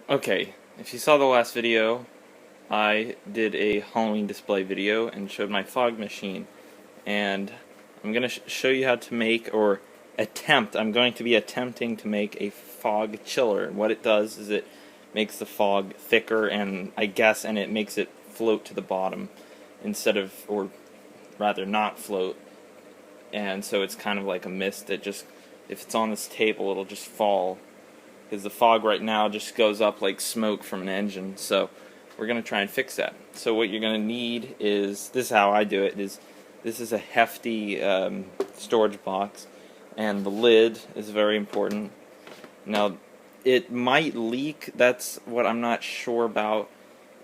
Okay, if you saw the last video, I did a Halloween display video and showed my fog machine. And I'm going to show you how to make, or I'm going to be attempting to make a fog chiller. What it does is it makes the fog thicker and it makes it float to the bottom instead of, or rather not float. And so it's kind of like a mist that just, if it's on this table, it'll just fall. Because the fog right now just goes up like smoke from an engine. So we're going to try and fix that. So what you're going to need is, this is how I do it, is this is a hefty storage box, and the lid is very important. Now, it might leak. That's what I'm not sure about.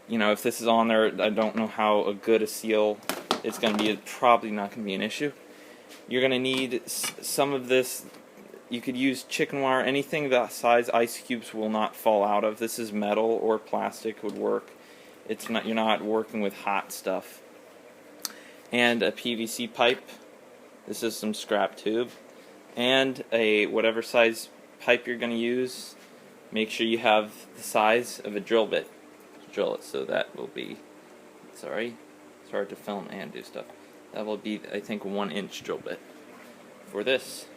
You know, if this is on there, I don't know how good a seal it's going to be. It's probably not going to be an issue. You're going to need some of this. You could use chicken wire. Anything that size ice cubes will not fall out of. This is metal or plastic would work. It's not, you're not working with hot stuff. And a PVC pipe. This is some scrap tube. And a whatever size pipe you're going to use. Make sure you have the size of a drill bit to drill it. So that will be, it's hard to film and do stuff. That will be, I think, 1-inch drill bit for this.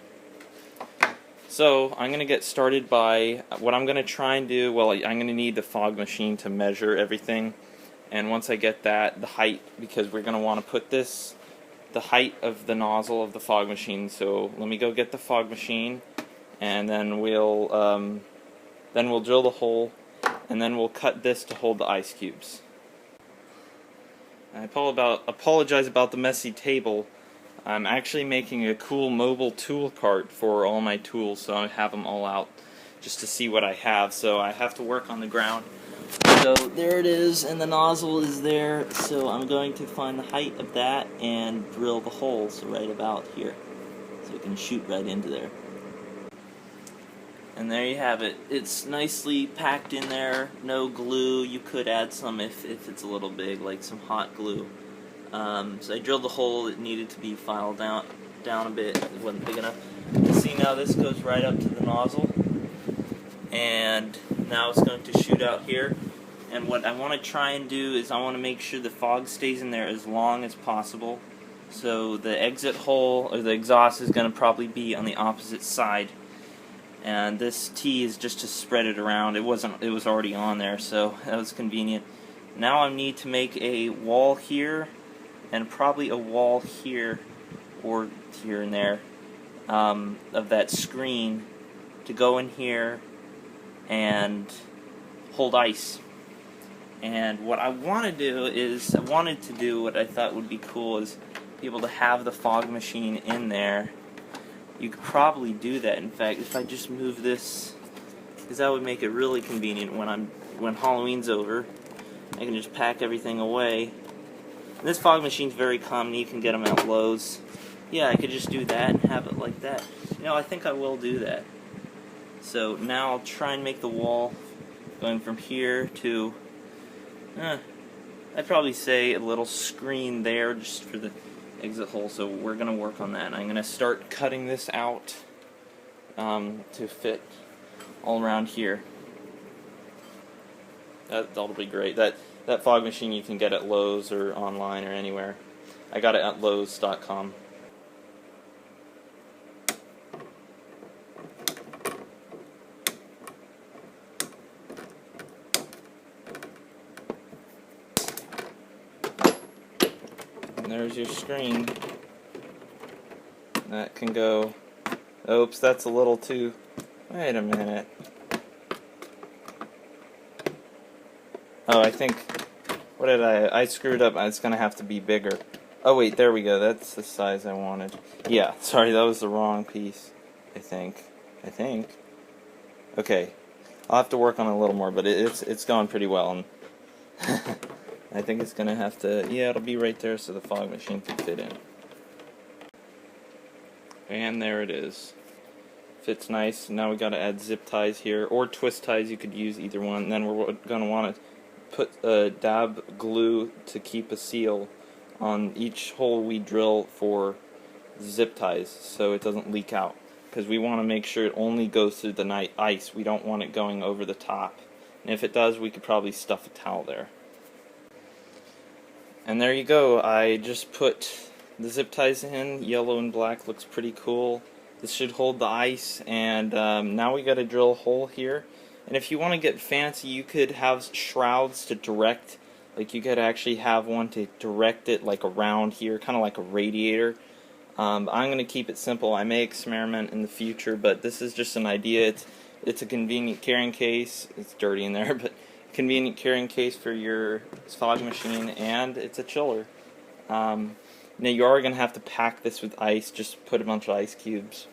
So I'm going to get started by, what I'm going to try and do, well, I'm going to need the fog machine to measure everything. And once I get that, the height, because we're going to want to put this, the height of the nozzle of the fog machine. So let me go get the fog machine, and then we'll drill the hole, and then we'll cut this to hold the ice cubes. I apologize about the messy table. I'm actually making a cool mobile tool cart for all my tools, so I have them all out just to see what I have. So I have to work on the ground. So there it is, and the nozzle is there. So I'm going to find the height of that and drill the holes right about here, so it can shoot right into there. And there you have it. It's nicely packed in there. No glue. You could add some if it's a little big, like some hot glue. So I drilled the hole. It needed to be filed down a bit. It wasn't big enough. You see now this goes right up to the nozzle, and now it's going to shoot out here. And what I want to try and do is I want to make sure the fog stays in there as long as possible. So the exit hole, or the exhaust, is going to probably be on the opposite side. And this T is just to spread it around. It was already on there, so that was convenient. Now I need to make a wall here, and probably a wall here, or here and there, of that screen to go in here and hold ice. And what I want to do is, I wanted to do what I thought would be cool, is be able to have the fog machine in there. You could probably do that. In fact, if I just move this, because that would make it really convenient when Halloween's over. I can just pack everything away. And this fog machine's very common. You can get them at Lowe's. Yeah, I could just do that and have it like that. You know, I think I will do that. So now I'll try and make the wall going from here to, I'd probably say a little screen there just for the exit hole. So we're going to work on that. I'm going to start cutting this out to fit all around here. That'll be great. That fog machine you can get at Lowe's or online or anywhere. I got it at Lowe's.com. And there's your screen. That can go. Oops, that's a little too. Wait a minute. Oh, I think, what did I screwed up. It's going to have to be bigger. Oh wait, there we go. That's the size I wanted. Yeah, sorry, that was the wrong piece. I think. Okay. I'll have to work on it a little more, but it's going pretty well. And I think it's going to have to, yeah, it'll be right there so the fog machine can fit in. And there it is. Fits nice. Now we got to add zip ties here, or twist ties. You could use either one. And then we're going to want to put a dab glue to keep a seal on each hole we drill for zip ties, so it doesn't leak out. Because we want to make sure it only goes through the ice. We don't want it going over the top And if it does, we could probably stuff a towel there. And there you go. I just put the zip ties in. Yellow and black looks pretty cool. This should hold the ice, and now we got to drill a hole here. And if you want to get fancy, you could have shrouds to direct. Like you could actually have one to direct it like around here, kind of like a radiator. I'm going to keep it simple. I may experiment in the future, but this is just an idea. It's a convenient carrying case. It's dirty in there, but convenient carrying case for your fog machine, and it's a chiller. Now you are going to have to pack this with ice. Just put a bunch of ice cubes.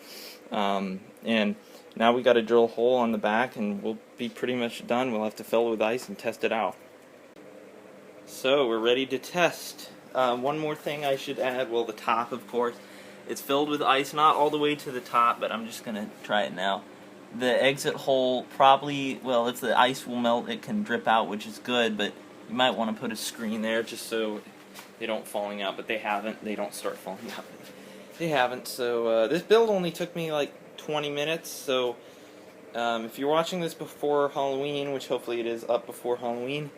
And now we got to drill a hole on the back, and we'll be pretty much done. We'll have to fill it with ice and test it out. So we're ready to test. One more thing I should add, well, the top, of course. It's filled with ice, not all the way to the top, but I'm just going to try it now. The exit hole probably, well, if the ice will melt, it can drip out, which is good, but you might want to put a screen there just so they don't falling out, but they haven't. They don't start falling out. They haven't, so this build only took me like 20 minutes, so if you're watching this before Halloween, which hopefully it is up before Halloween,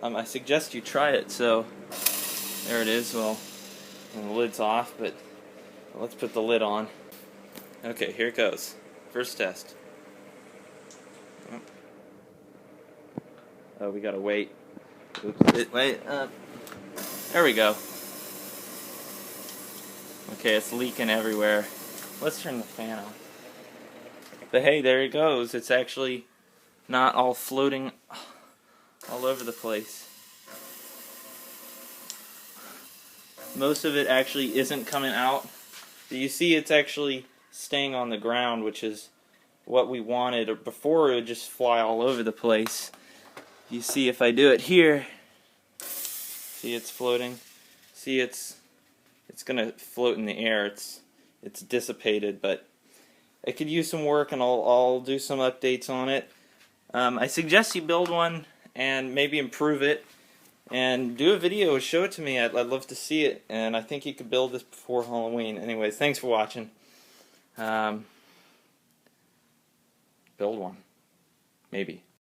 I suggest you try it. So there it is. Well, and the lid's off, but let's put the lid on. Okay, here it goes. First test. Oh, we gotta wait. Oops. Wait. There we go. Okay, it's leaking everywhere. Let's turn the fan on. But hey, there it goes. It's actually not all floating all over the place. Most of it actually isn't coming out. But you see it's actually staying on the ground, which is what we wanted. Before it would just fly all over the place. You see if I do it here, see it's floating. See it's gonna float in the air. It's dissipated, but it could use some work, and I'll do some updates on it. I suggest you build one and maybe improve it and do a video, show it to me. I'd love to see it, and I think you could build this before Halloween. Anyways, thanks for watching. Build one. Maybe.